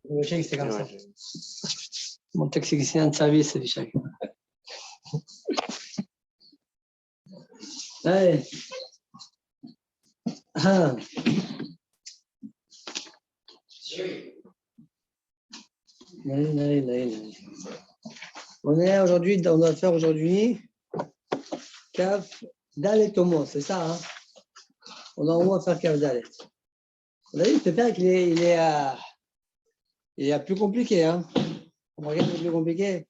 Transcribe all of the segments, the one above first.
Je sais que c'est comme ça. Mon technicien de service, c'est chacun. Allez. Ah. On est aujourd'hui, on va faire aujourd'hui Kaf Dalet Tomo, c'est ça, hein? On a au moins faire Kaf Dalet. Vous avez vu, ce père qu'il est plus compliqué, hein? On regarde le plus compliqué.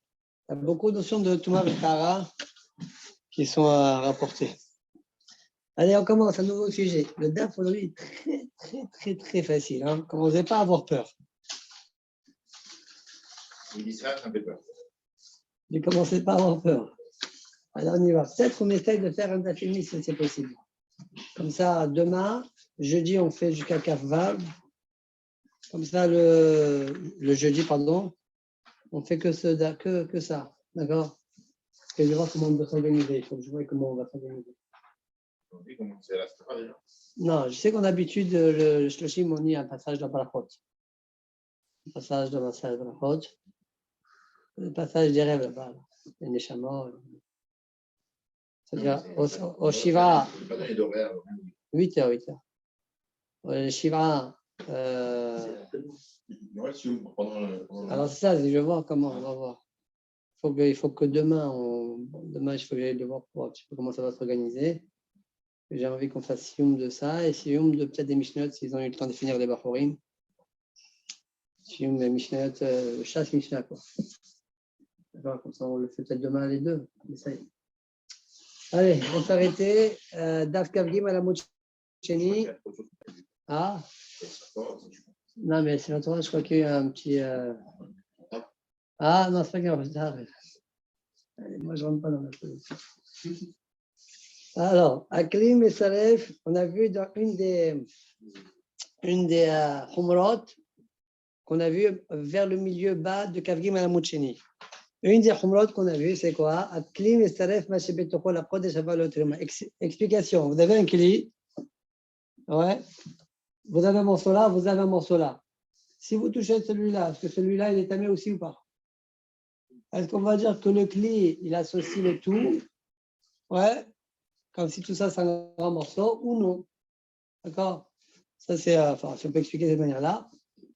Il y a beaucoup de notions de Touma Vekara qui sont rapportées. Allez, on commence un nouveau sujet. Le DAF aujourd'hui est très facile. Hein? Commencez pas à avoir peur. Il dit ça, ça me fait peur. Ne commencez pas à avoir peur. Alors on y va. Peut-être qu'on essaye de faire un DAF si c'est possible. Comme ça, demain, jeudi, on fait jusqu'à Kaf Vav. Comme ça, le jeudi, pardon, on fait que ça. D'accord? Et je vais voir comment on va s'organiser. Il faut que je vois comment on va s'organiser. On dit comment c'est la stra déjà. Non, je sais qu'en habitude, le Shloshim, on dit un passage de Barachot. Un passage de Barachot. Le passage des rêves là-bas. Les Neshama. C'est-à-dire, au Shiva. 8h. Le Shiva. Alors, c'est ça, je vais voir comment, on va voir. Il faut que demain, il faut que j'aille le voir pour voir un petit peu comment ça va s'organiser. J'ai envie qu'on fasse Sioum de ça et Sioum de peut-être des Mishnayot s'ils ont eu le temps de finir les Bachorim. Sioum des Mishnayot, chasse Mishnah, quoi. D'accord, comme ça, on le fait peut-être demain les deux. Allez, on s'arrêter. Daf Kavgim à la Mocheni. Ah non, mais c'est la Torah, je crois qu'il y a eu un petit. Ah non, c'est pas grave. Allez, moi, je ne rentre pas dans la politique. Alors, Aklim et Saref, on a vu dans une des Humrot qu'on a vu vers le milieu bas de Kavgim à la Moucheni. Une des Humrot qu'on a vu, c'est quoi? Aklim et Saref, Mashebetoko, la Kodesh Avalotrima. Explication. Vous avez un kli. Ouais. Vous avez un morceau là, vous avez un morceau là. Si vous touchez celui-là, est-ce que celui-là, il est tamé aussi ou pas? Est-ce qu'on va dire que le kli, il associe le tout? Ouais. Comme si tout ça, c'est un grand morceau ou non. D'accord? Ça, c'est, si on peut expliquer de cette manière-là,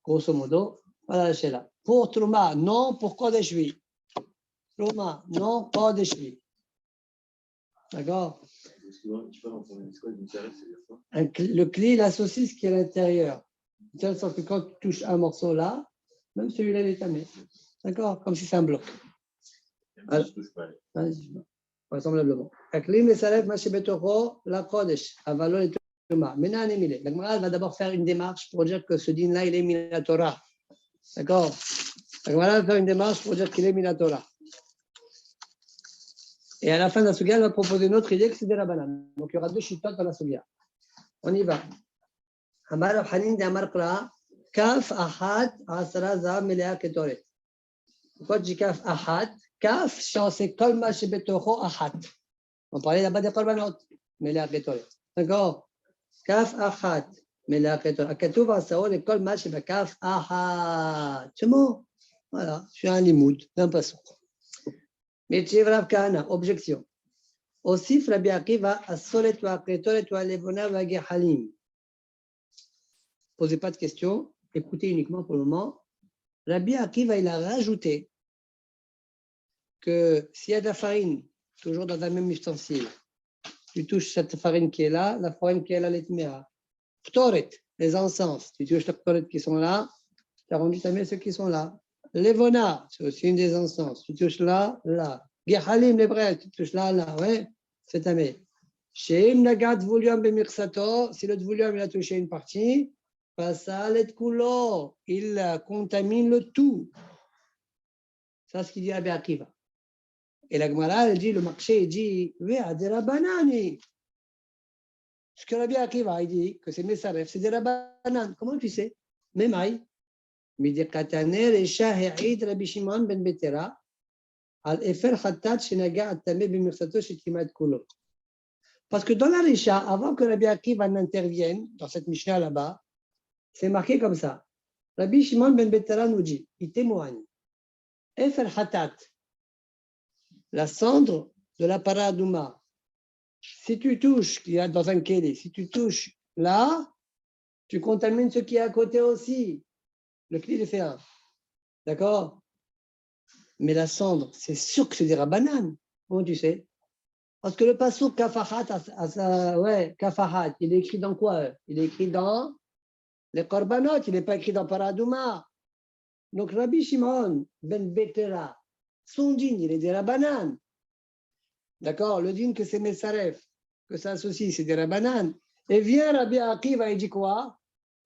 grosso modo, voilà, c'est là. Pour Trouma, non, pour Kodesh, oui. Trouma, non, Kodesh, oui. D'accord? Le clé, il associe ce qui est à l'intérieur. De telle sorte que quand tu touches un morceau là, même celui-là, il est tamé. D'accord? Comme si c'est un bloc. Vraisemblablement. Aklim et Salef, Mashibetoro, la Kodesh, Avalon et Trouma. Maintenant, on est milé. La Gemara va d'abord faire une démarche pour dire que ce din-là, il est Minatora. D'accord? La Gemara va faire une démarche pour dire qu'il est Minatora. Et à la fin de la Sugia, elle va proposer une autre idée que c'est de la banane. Donc, il y aura deux chitotes dans la Sugia. On y va. Amar Hanin de Amar Kra, Kaf Ahad Asara Zav Melea Ketoret. Pourquoi tu dis Kaf Ahad? Kaf, c'est Kolma Shebetocho Ahad. On parlait là-bas des Korbanot, Melea Ketoret. D'accord? Kaf Ahad Melea Ketoret. Akatouv Asao, le Kolma Shebekaf Ahad. C'est bon? Voilà, je suis un limoud, un passant. Mais Rav Kahana, objection. Aussi, Rabbi Akiva, Asolet wa Kretoret wa Levona wa Gehalim. Posez pas de questions, écoutez uniquement pour le moment. Rabbi Akiva, il a rajouté que s'il y a de la farine, toujours dans un même ustensile, tu touches cette farine qui est là, la farine qui est là, l'etmera. Ptoret, les encens, tu touches les ptoret qui sont là, tu as rendu tamé ceux qui sont là. Levona, c'est aussi une des encens, tu touches là, là. Gehalim, les brels, tu touches là, là, ouais, c'est tamé. Sheim nagat volume bemirsato, si le volume il a touché une partie, Pasalet kulo, il contamine le tout. Ça, c'est ce qu'il dit Rabbi Akiva. Et la Gemara, elle dit, le marché, il dit, Ve'adera banani. Ce que Rabbi Akiva, il dit que c'est Mesaref, c'est de la banane. Comment tu sais? Memaï. Midekataner et Shahid Rabbi Shimon ben Betera. Al Efer Khatat Shenaga Atame Bimirsato Shetimat Kulo. Parce que dans la Risha, avant que Rabbi Akiva n'intervienne, dans cette Mishnah là-bas, c'est marqué comme ça. Rabbi Shimon ben Betara nous dit, il témoigne. Efer hatat, la cendre de la paradouma. Si tu touches, qu'il y a dans un keli, si tu touches là, tu contamines ce qui est à côté aussi. Le kli, il fait un. D'accord? Mais la cendre, c'est sûr que c'est des rabanan. Comment tu sais? Parce que le passouk kafahat, kafahat, il est écrit dans quoi? Il est écrit dans les korbanot, il n'est pas écrit dans paradouma. Donc Rabbi Shimon ben Betera, son dîne, il est des rabanan. D'accord? Le dîne que c'est Messaref, que ça associe, c'est des rabanan. Et vient Rabbi Akiva et dit quoi?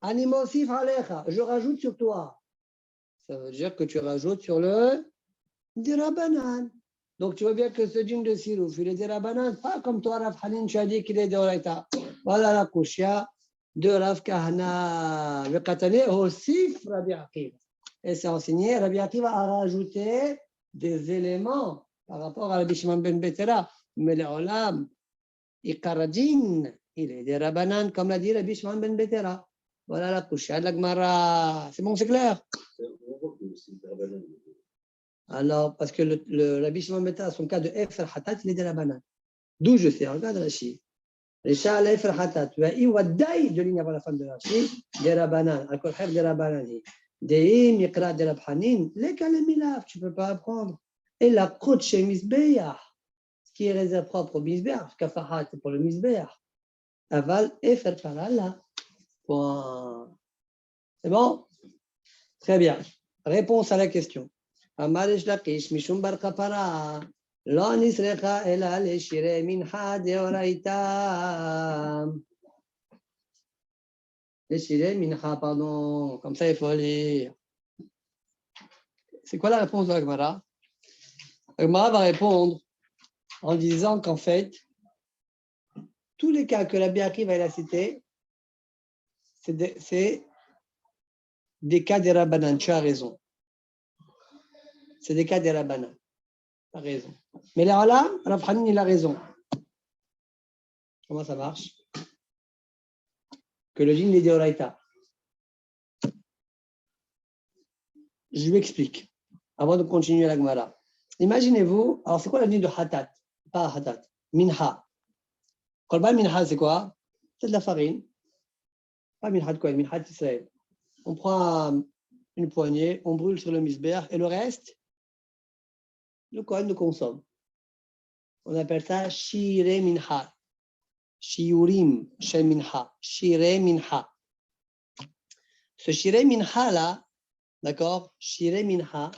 Animosif alecha, je rajoute sur toi. Ça veut dire que tu rajoutes sur le des rabanan. Donc tu vois bien que ce dîne de Sirouf, il est des rabanan, pas comme toi, Rav Hanin, tu as dit qu'il est de Oraita. Voilà la kushia de Rav Kahana. Le katane aussi Rabbi Akiva. Et c'est enseigné, Rabbi Akiva a rajouté des éléments par rapport à Rabbi Shimon ben Betera. Mais le Olam, Ikaradin, il est des rabanan, comme l'a dit Rabbi Shimon ben Betera. Voilà la kushia de la Gemara. C'est bon, c'est clair? Alors, parce que le Rabbi Shimon ben Betera, son cas de Efer Hatat, il est des rabanan. D'où je sais, regarde Rashi. Risha Efer Hatat, tu as Iwadai, de ligne avant la fin de Rashi, des rabanan, Al-Kol Khef des rabanan. Deim, Yikra, de Rabhanin, les Kalemilaf, tu ne peux pas apprendre. Et la côte chez Misbeah, ce qui est réservé propre au Misbeah, Kafahat, c'est pour le Misbeah. Aval, Efer Parala. Point. C'est bon? Très bien. Réponse à la question. Amarish Lakish, Mishum Bar Kapara. לא נסרחה אלא לשירי מנחה דאורייתא. Les mincha, pardon, comme ça il faut lire. C'est quoi la réponse de la Gemara? La Gemara va répondre en disant qu'en fait, tous les cas que la Biaki va citer, c'est des cas des Rabbanan. Tu as raison. C'est des cas des Rabbanan. Tu as raison. Mais là, Rav Hanin, il a raison. Comment ça marche? Que le dîne est d'Oraita. Je lui explique, avant de continuer la Gemara. Imaginez-vous, alors c'est quoi la dîne de Hatat? Pas Hatat, Minha. Korban Minha, c'est quoi? C'est de la farine. Pas Minha de quoi? Minha d'Israël. On prend une poignée, on brûle sur le misber, et le reste, le Kohen le consomme. On appelle ça Shire Minha. Shiurim Shel Minha. Shire Minha. Ce Shire Minha là, d'accord? Shire Minha,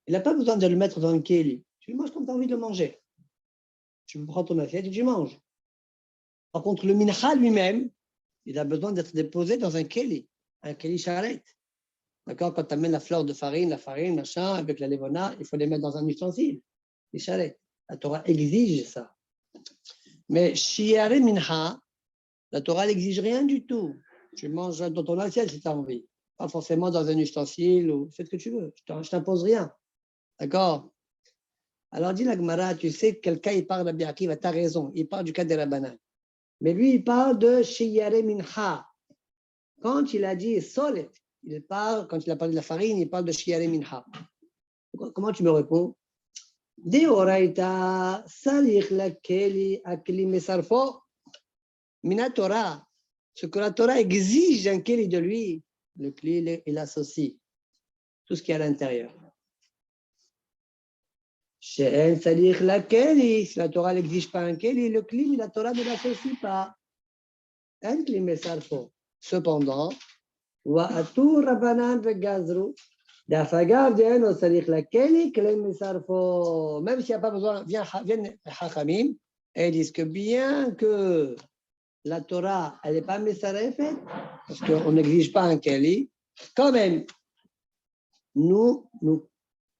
il n'a pas besoin de le mettre dans un keli. Tu le manges comme tu as envie de le manger. Tu prends ton assiette et tu manges. Par contre, le Minha lui-même, il a besoin d'être déposé dans un keli charrette. D'accord? Quand tu amènes la fleur de farine, machin, avec la levona, il faut les mettre dans un ustensile, les charrettes. La Torah exige ça. Mais Shiare Minha, la Torah n'exige rien du tout. Tu manges dans ton assiette si tu as envie. Pas forcément dans un ustensile ou fais ce que tu veux. Je ne t'impose rien. D'accord? Alors dit la Gemara, tu sais, quelqu'un il parle de Rabbi Akiva, tu as raison, il parle du cas de la banane. Mais lui, il parle de Shiare Minha. Quand il a dit Solet, il parle, quand il a parlé de la farine, il parle de Shiare Minha. Comment tu me réponds? Deoraita Salih la Keli Akli Mesarfo Mina Torah. Ce que la Torah exige un Keli de lui, le Kli, il associe tout ce qui est à l'intérieur. She'en Salih la Keli, si la Torah n'exige pas un Keli, le Kli, la Torah ne l'associe pas. Un Kli Mesarfo. Cependant, Wa'atu Rabbanan Vegazru. Même s'il n'y a pas besoin, viennent Hachamim et ils disent que bien que la Torah, elle n'est pas Mesarefet, parce qu'on n'exige pas un Keli, quand même, nous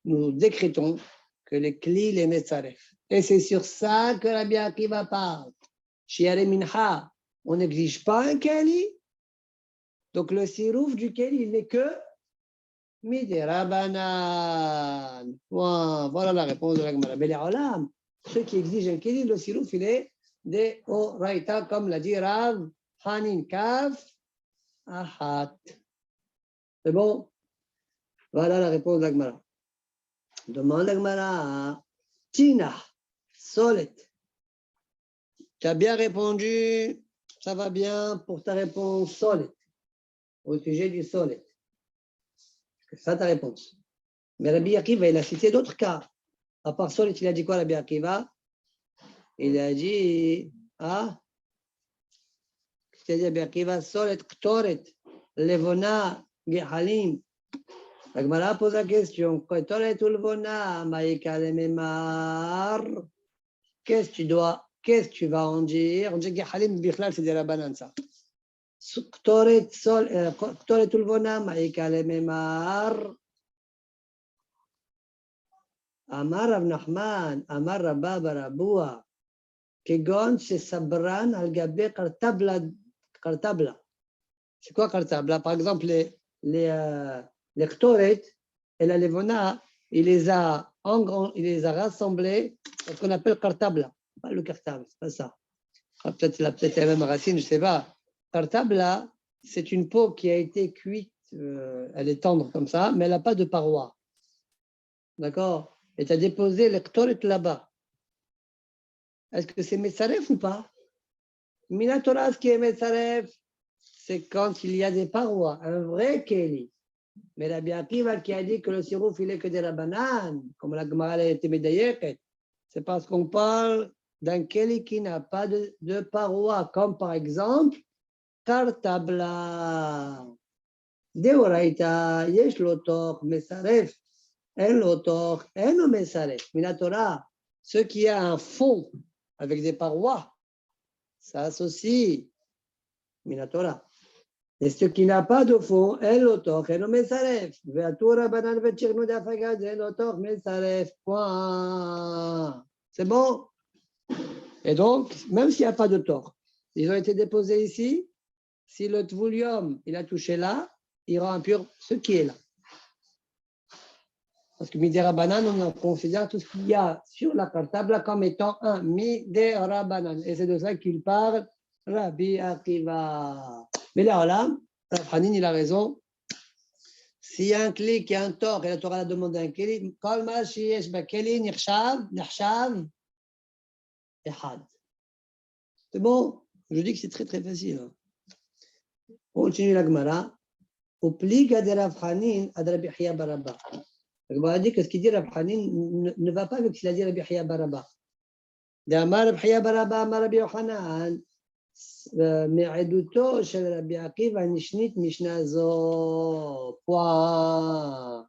décrétons que les Kli, les Mesaref. Et c'est sur ça que Rabbi Akiva parle. Shiare Minha, on n'exige pas un Keli, donc le sirouf du Keli, il n'est que Midi Rabanan. Voilà la réponse de la Gemara. Mais les Olam, ceux qui exigent un Keli, le sirouf, il est des Oraita, comme l'a dit Rav Hanin Kaf Ahat. C'est bon? Voilà la réponse d'Agmara. Demande d'Agmara. Tina, Solet. Tu as bien répondu, ça va bien pour ta réponse Solet, au sujet du Solet. C'est ça ta réponse. Mais Rabbi Akiva, il a cité d'autres cas. À part Solet, il a dit quoi, Rabbi Akiva? Il a dit, c'est-à-dire Rabbi Akiva, Solet, Ktoret, Levona, Gehalim. La Gemara pose la question, Ktoret ou Levona, Maïka Lememar, qu'est-ce que tu vas en dire? On dit Gehalim, Bichlal, c'est de la banane, ça. Ktoret ou Levona, Maïka Lememar. Amar Rav Nachman, Amar Rabba Barabua, Kegon Sabran al Gabe Kartabla. C'est quoi Kartabla? Par exemple, les Ktoret et la Levona, il les a rassemblés dans ce qu'on appelle Kartabla. Pas le Kartabla, c'est pas ça. Peut-être la même racine, je ne sais pas. Kartabla, c'est une peau qui a été cuite, elle est tendre comme ça, mais elle n'a pas de paroi. D'accord? Et tu as déposé le Ktoret là-bas. Est-ce que c'est Metzaref ou pas? Minatora, ce qui est Metzaref, c'est quand il y a des parois, un vrai Kéli. Mais Rabbi Akiva qui a dit que le sirouf, il est que de la banane, comme la Gemara a été médaillée, c'est parce qu'on parle d'un Kéli qui n'a pas de parois, comme par exemple, Kartabla. Deoraita, Yesh Lotor, Metzaref. En l'autor, en le mesaref. Minatora, ce qui a un fond avec des parois, ça associe Minatora. Et ce qui n'a pas de fond, en l'autor, en le mesaref. Veatura banan vechirnu d'afagad, en l'autor, mesaref. Point. C'est bon? Et donc, même s'il n'y a pas de tort, ils ont été déposés ici. Si le tvulium, il a touché là, il rend impur ce qui est là. Parce que Midera Banane, on considère tout ce qu'il y a sur la cartable comme étant un Midera Banane. Et c'est de ça qu'il parle Rabbi Akiva. Mais là, Rav Hanin, il a raison. S'il y a un clé qui a un tort et la Torah a demandé un clé, Kol ma sheyesh bakeli nirchav, ehad. C'est bon? Je dis que c'est très très facile. On continue la Gemara. Au pliga de Rav Hanin ad Rabbi Hiya Barabba. On a dit que ce qu'il dit Rav Hanin ne va pas avec ce qu'il a dit Rabbi Hiya Barabba. D'Amar Rabbi Hiya Barabba, Amar Rabbi Yochanan, מעדותו של רבי עקיבא נשנית משנה זו. Point.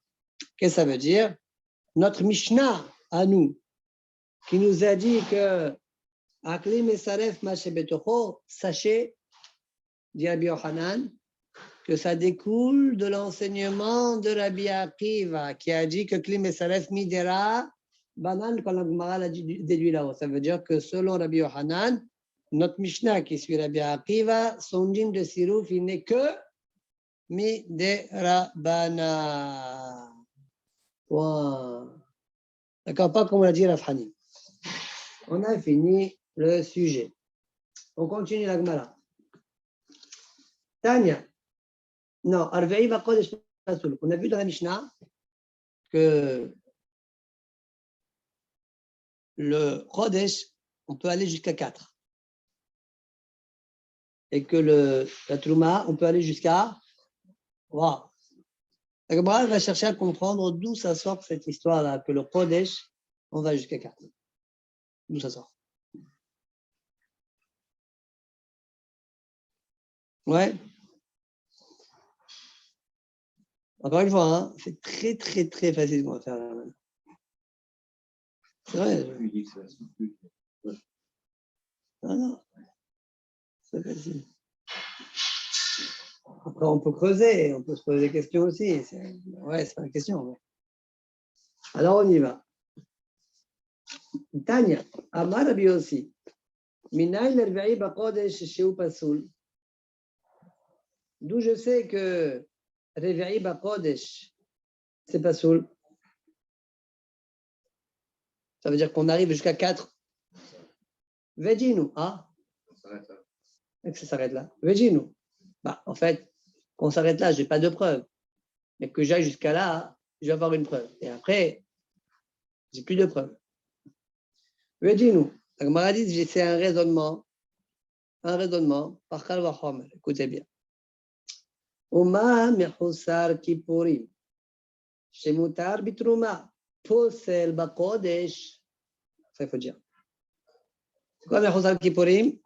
Qu'est-ce que ça veut dire? Notre Mishnah à nous, qui nous a dit que Akli Mesaref Mashe Betocho, sachez, dit Rabbi Yochanan, que ça découle de l'enseignement de Rabbi Akiva, qui a dit que Kli Mesaref Midera, Banan, quand la Gemara l'a déduit là-haut. Ça veut dire que selon Rabbi Yochanan, notre Mishnah qui suit Rabbi Akiva, son dîme de Sirouf, il n'est que Midera Bana. Point. D'accord, pas comme l'a dit Rav Hanin. On a fini le sujet. On continue la Gemara. Tanya. Non, Arve'i va Kodesh Pasul. On a vu dans la Mishnah que le Kodesh, on peut aller jusqu'à 4. Et que la Trouma, on peut aller jusqu'à 3. La Gemara va chercher à comprendre d'où ça sort cette histoire-là, que le Kodesh, on va jusqu'à 4. D'où ça sort? Ouais. Encore une fois, hein, c'est très, très, très facile de faire là. C'est vrai. Non, non. C'est facile. Après, on peut creuser, on peut se poser des questions aussi. Ouais, c'est pas une question. Ouais. Alors, on y va. Tanya, Amar Rabbi Yossi, Minaï l'Erve'i Bakodesh Sheu Pasoul. D'où je sais que Reve'i Bakodesh, c'est Pasoul. Ça veut dire qu'on arrive jusqu'à 4. Veginu, ah? Et que ça s'arrête là. Veginu. Bah, en fait, qu'on s'arrête là, je n'ai pas de preuve. mais que j'aille jusqu'à là, je vais avoir une preuve. Et après, j'ai plus de preuves. Mais dis-nous, la Gemara dit, c'est un raisonnement par Kal Vachomer. Écoutez bien. Oma mechusar kippurim, shemutar bitruma, posel bakodesh. Ça, il faut dire. C'est quoi mechusar kippurim?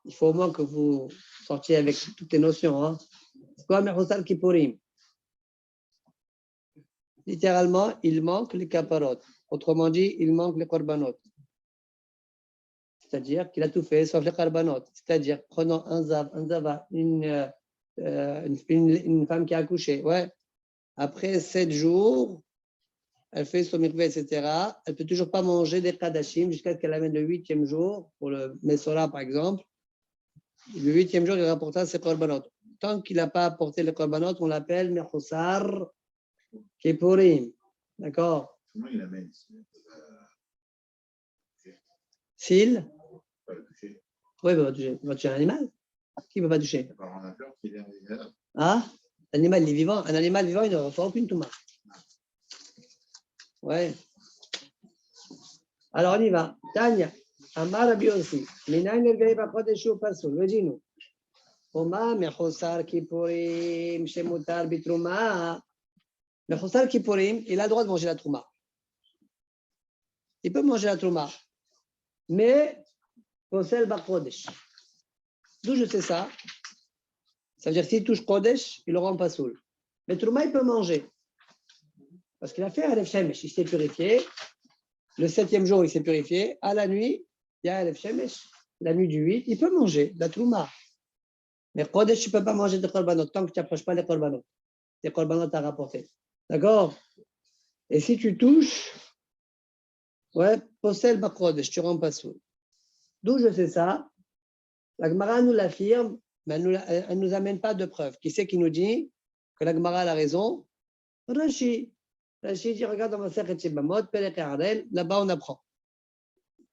Il faut au moins que vous sortiez avec toutes les notions. Hein. C'est quoi mechusar kippurim? Littéralement, il manque les kaparot. Autrement dit, il manque les korbanot. C'est-à-dire qu'il a tout fait sauf les korbanot. C'est-à-dire, prenons un zava, une femme qui a accouché. Ouais. Après 7 jours, elle fait son mikveh, etc. Elle ne peut toujours pas manger des kadashim jusqu'à ce qu'elle amène le 8e jour, pour le Mesora par exemple. Le 8e jour, il rapportera ses korbanot. Tant qu'il n'a pas apporté les korbanot, on l'appelle mechusar kippurim. D'accord? Comment il amène S'il pas le toucher. Oui, il va tuer un animal. Qui ne peut pas toucher? Par un appel qui est derrière. Ah, l'animal est vivant. Un animal vivant, il ne reçoit aucune touma. Ouais. Alors, on y va. Tanya, Amar Rabbi aussi. Minayin el-Gaïb ha-Chodeshu pasul. Vejinu. Oma mechosar kippurim shemutar bitruma. Mechosar kippurim, il a le droit de manger la trouma. Il peut manger la trouma. Mais, posel ba-Chodesh. D'où je sais ça? Ça veut dire que s'il touche Kodesh, il le rend pas saoul. Mais Trouma, il peut manger. Parce qu'il a fait Alef Shemesh, il s'est purifié. Le 7e jour, il s'est purifié. À la nuit, il y a Alef Shemesh. La nuit du 8, il peut manger de la Trouma. Mais Kodesh, tu ne peux pas manger de Korbanot tant que tu n'approches pas les Korbanot. Les Korbanot à rapporter. D'accord? Et si tu touches, ouais, Posel Bakodesh, tu ne rends pas saoul. D'où je sais ça? La Gemara nous l'affirme. Mais elle ne nous amène pas de preuves. Qui c'est qui nous dit que la Gemara a la raison? Rashi. Rashi dit, regarde dans ma Sechet Shebamot, Perek Harel, là-bas on apprend.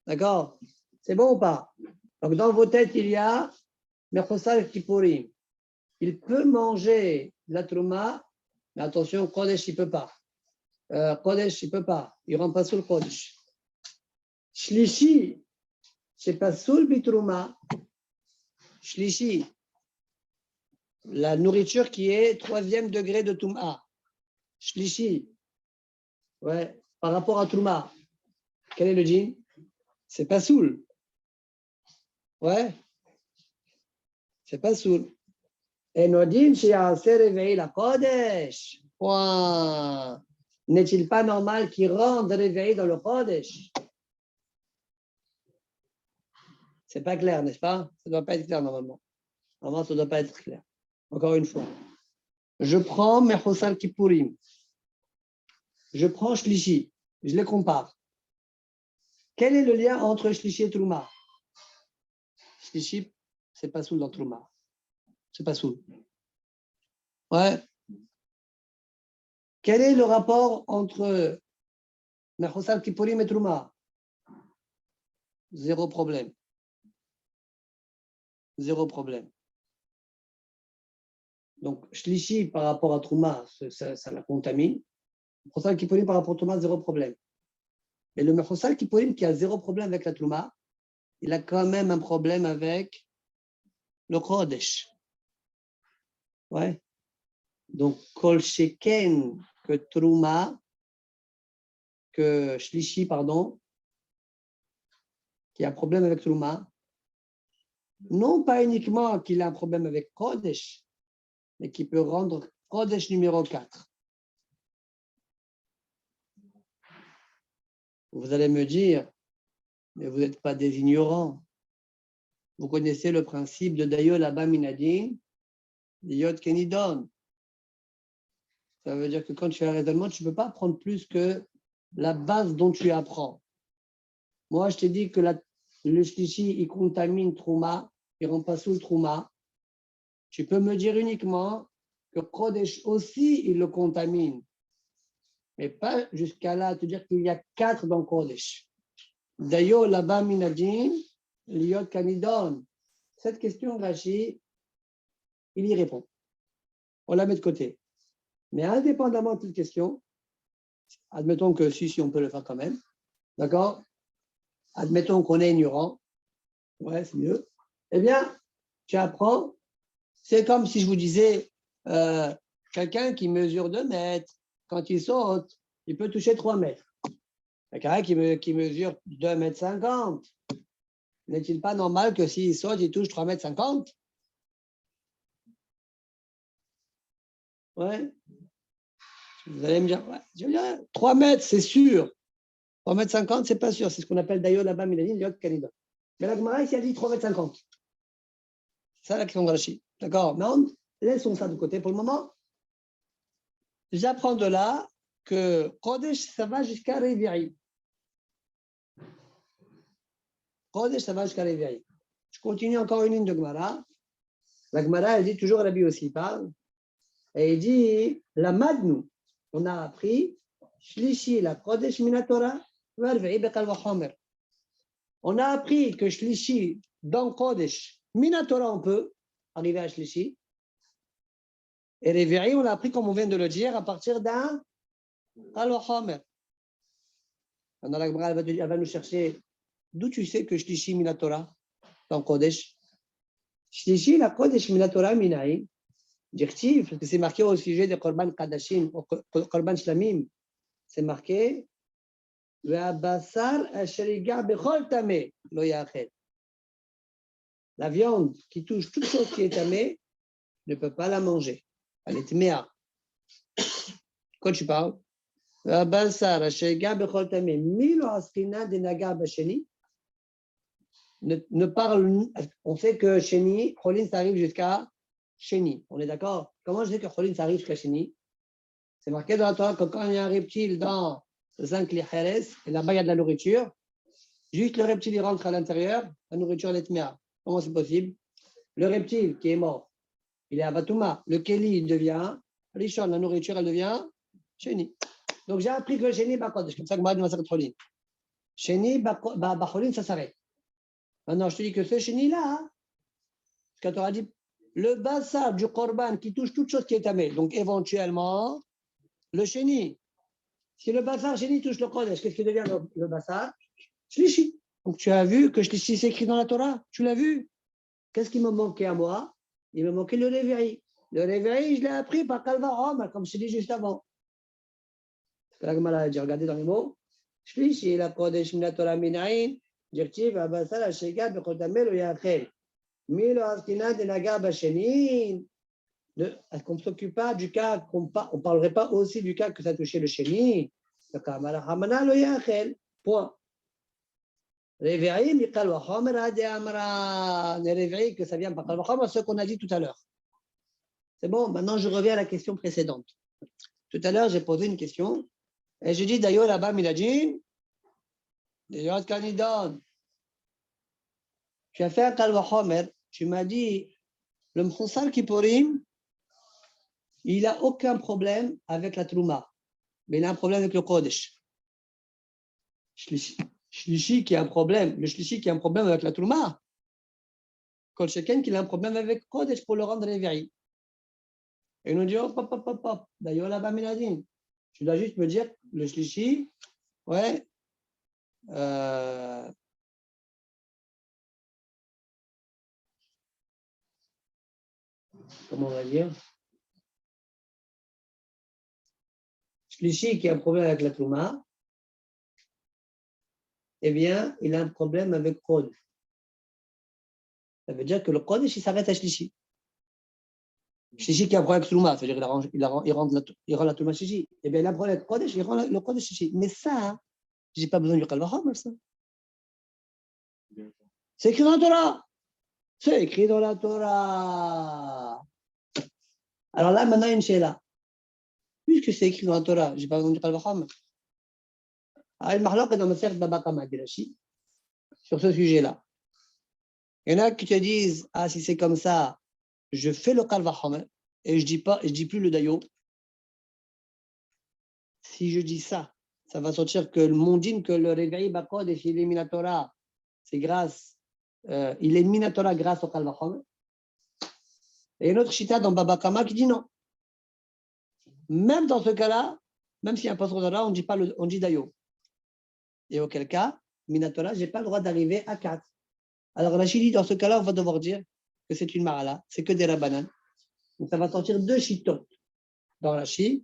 D'accord? C'est bon ou pas? Donc dans vos têtes, il y a Mechosar Kippurim. Il peut manger la Trouma, mais attention, Kodesh, il ne peut pas. Kodesh, il ne peut pas. Il ne rend pas sous le Kodesh. Shlishi, c'est pas sous le Bitrouma. Shlishi. La nourriture qui est 3e degré de Touma. Shlishi. Ouais. Par rapport à Touma. Quel est le djinn? C'est pas soul. Ouais. C'est pas soul. Et nos djinn, c'est assez réveillé la Kodesh. Point. N'est-il pas normal qu'il rende réveillé dans le Kodesh? C'est pas clair, n'est-ce pas? Ça ne doit pas être clair normalement. Normalement, ça ne doit pas être clair. Encore une fois. Je prends Mechosar Kippurim. Je prends Shlishi. Je les compare. Quel est le lien entre Shlishi et Trouma? Shlishi, c'est pas soul dans Trouma. C'est pas soul. Ouais. Quel est le rapport entre Mechosar Kippurim et Trouma? Zéro problème. Zéro problème. Donc, Shlishi par rapport à Trouma, ça la contamine. Mechosar Kippurim par rapport à Trouma, zéro problème. Mais le Mechosar Kippurim qui a zéro problème avec la Trouma, il a quand même un problème avec le Kodesh. Ouais. Donc, Kol Sheken que Trouma, que Shlishi, pardon, qui a un problème avec Trouma, non pas uniquement qu'il a un problème avec Kodesh, mais qui peut rendre Kodesh numéro 4. Vous allez me dire, mais vous n'êtes pas des ignorants. Vous connaissez le principe de Dayo Laba Minadin, Yod Kenidon. Ça veut dire que quand tu fais un raisonnement, tu ne peux pas apprendre plus que la base dont tu apprends. Moi, je t'ai dit que le shlishi, il contamine Trouma, il ne rend pas sous le Trouma. Tu peux me dire uniquement que Kodesh aussi, il le contamine. Mais pas jusqu'à là, te dire qu'il y a 4 dans Kodesh. D'ailleurs, là-bas, Minadin, Liot Kanidon. Cette question, Rashi, il y répond. On la met de côté. Mais indépendamment de cette question, admettons que si on peut le faire quand même, d'accord? Admettons qu'on est ignorant, ouais, c'est mieux. Eh bien, tu apprends, c'est comme si je vous disais, quelqu'un qui mesure 2 mètres, quand il saute, il peut toucher 3 mètres. Quelqu'un qui mesure 2,50 m, n'est-il pas normal que s'il saute, il touche 3,50 m? Ouais. Vous allez me dire, ouais, je veux dire, 3 mètres, c'est sûr. 3,50 m, c'est pas sûr. C'est ce qu'on appelle d'ailleurs là-bas, Miladine, Yod Kanida. Mais la Gemara ici a dit 3,50 m. C'est ça la question de Rashi. D'accord? Mais laissons ça de côté pour le moment. J'apprends de là que Kodesh, ça va jusqu'à Révi'i. Kodesh, ça va jusqu'à Révi'i. Je continue encore une ligne de Gemara. La Gemara, elle dit toujours, Rabbi aussi parle, et il dit, la Madnu, on a appris, Shlishi, la Kodesh Minatora, Varve'i Bekal Vachomer. On a appris que Shlishi, dans Kodesh, Minatora, on peut arriver à Shlishi. Et Réveillé, on l'a appris, comme on vient de le dire, à partir d'un Kal Vachomer. Maintenant, la Gemara, elle va nous chercher, d'où tu sais que Shlishi Minatora, dans Kodesh? Shlishi, la Kodesh Minatora, Minaï. Directif, parce que c'est marqué au sujet des Korban Kadashim, Korban Shlamim. C'est marqué la viande qui touche toute chose qui est tamée ne peut pas la manger. Elle est tméa. Quoi tu parles? Ne parle. On sait que Sheni, Cholin, ça arrive jusqu'à Sheni. On est d'accord? Comment je sais que Cholin, ça arrive jusqu'à Sheni? C'est marqué dans la Torah que quand il y a un reptile dans Zankli Kheres, et là-bas il y a de la nourriture, juste le reptile il rentre à l'intérieur, la nourriture est tméa. Comment c'est possible? Le reptile qui est mort, il est à Batouma. Le Keli, il devient Rishon, la nourriture, elle devient Sheni. Donc j'ai appris que le Sheni, Bakodesh, comme ça que moi, je vais Cholin. Sheni, Bacholin, ça s'arrête. Maintenant, je te dis que ce Sheni-là, ce que tu auras dit, le bassar du Korban qui touche toute chose qui est tamée, donc éventuellement, le Sheni. Si le bassar Sheni touche le Kodesh, qu'est-ce qui devient le bassar? Shlishi. Donc tu as vu que Shlishi c'est écrit dans la Torah. Tu l'as vu? Qu'est-ce qui me manquait à moi? Il me manquait le Réveillé. Le Réveillé, je l'ai appris par Kalva Rome, comme je t'ai dit juste avant. La Gemara, j'ai regardé dans les mots. Shlishi, la Kodesh Mina Torah Minaïn, Dirtiv, Abassar, Ashegad, Bechotamel, Yachel. Milo Askina, Denaga, Bashenin. Est-ce qu'on ne s'occupe pas du cas, on ne parlerait pas aussi du cas que ça touchait le Sheni? Point. Réveillé, Mikal Wachomer, Ade Amra. Ne réveillé que ça vient par Kal Wachomer, ce qu'on a dit tout à l'heure. C'est bon, maintenant je reviens à la question précédente. Tout à l'heure, j'ai posé une question et j'ai dit d'ailleurs là-bas, Miladjin, d'ailleurs, Kanidon, tu as fait un Kal Wachomer, tu m'as dit, le Mchoussar Kipporim, il n'a aucun problème avec la Trouma, mais il a un problème avec le Kodesh. Shlishi qui a un problème, le Shlishi qui a un problème avec la Trouma, Kol Sheken qui a un problème avec Kodesh pour le rendre réveillé. Et il nous dit, hop, hop, hop, hop, d'ailleurs là-bas, Miladin, tu dois juste me dire, le Shlishi, ouais, comment on va dire? Shlishi qui a un problème avec la Trouma, eh bien, il a un problème avec Kodesh. Ça veut dire que le Kodesh, il s'arrête à Shlishi. Shlishi qui a un problème avec Trouma, c'est-à-dire il rend la Trouma Shlishi. Eh bien, il a un problème avec Kodesh, il rend le Kodesh Shlishi. Mais ça, je n'ai pas besoin du Kal Vachomer, ça. C'est écrit dans la Torah. C'est écrit dans la Torah. Alors là, maintenant, il y a une chéla. Puisque c'est écrit dans la Torah, je n'ai pas besoin du Kal Vachomer. Alors, il marloque dans ma serre Baba Kama Dirachi sur ce sujet-là. Il y en a qui te disent, ah, si c'est comme ça, je fais le Kal Vachomer et je dis plus le Dayo. Si je dis ça, ça va sortir que le mondine, que le réveil Bakod et il est Minatora, c'est grâce, il est Minatora grâce au Kal Vachomer. Et une autre chita dans Baba Kama qui dit non. Même dans ce cas-là, même s'il y a un passage là, on dit dayo. Et auquel cas, minatora, je n'ai pas le droit d'arriver à 4. Alors Rachid dit, dans ce cas-là, on va devoir dire que c'est une marala, c'est que des rabanan. Donc ça va sortir 2 chitotes dans Rachid.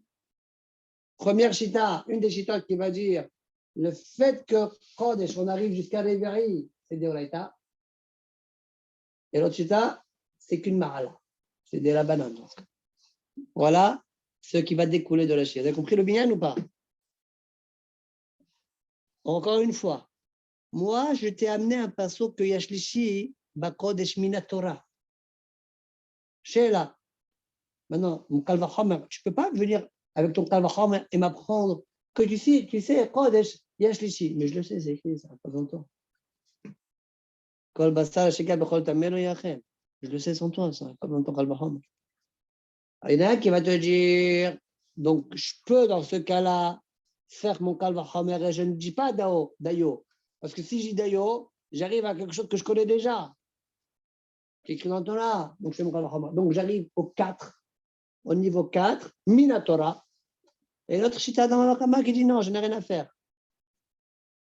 Première chita, une des chitotes qui va dire le fait que Kodesh, on arrive jusqu'à Réverie, c'est des oraita. Et l'autre chita, c'est qu'une marala, c'est des rabanan. Voilà ce qui va découler de Rachid. Vous avez compris le binyan ou pas? Encore une fois, moi, je t'ai amené un passo que Yashlishi, Bakodesh Minatora. Sheila. Maintenant, mon Kalvachomer, tu ne peux pas venir avec ton Kalvachomer et m'apprendre que tu sais, Kodesh Yashlishi. Mais je le sais, c'est écrit, ça n'a pas longtemps. Kol Basar, Shekal Bechol Tamelo Yachem. Je le sais sans toi, ça n'a pas longtemps Kalvachomer. Il y en a un qui va te dire, donc je peux dans ce cas-là faire mon Kalvachomer et je ne dis pas Dayo. Parce que si je dis Dayo, j'arrive à quelque chose que je connais déjà, qui est écrit dans le Torah. Donc je fais mon Kalvachomer. Donc j'arrive au niveau 4, Minatora. Et l'autre chita dans la Kama qui dit non, je n'ai rien à faire.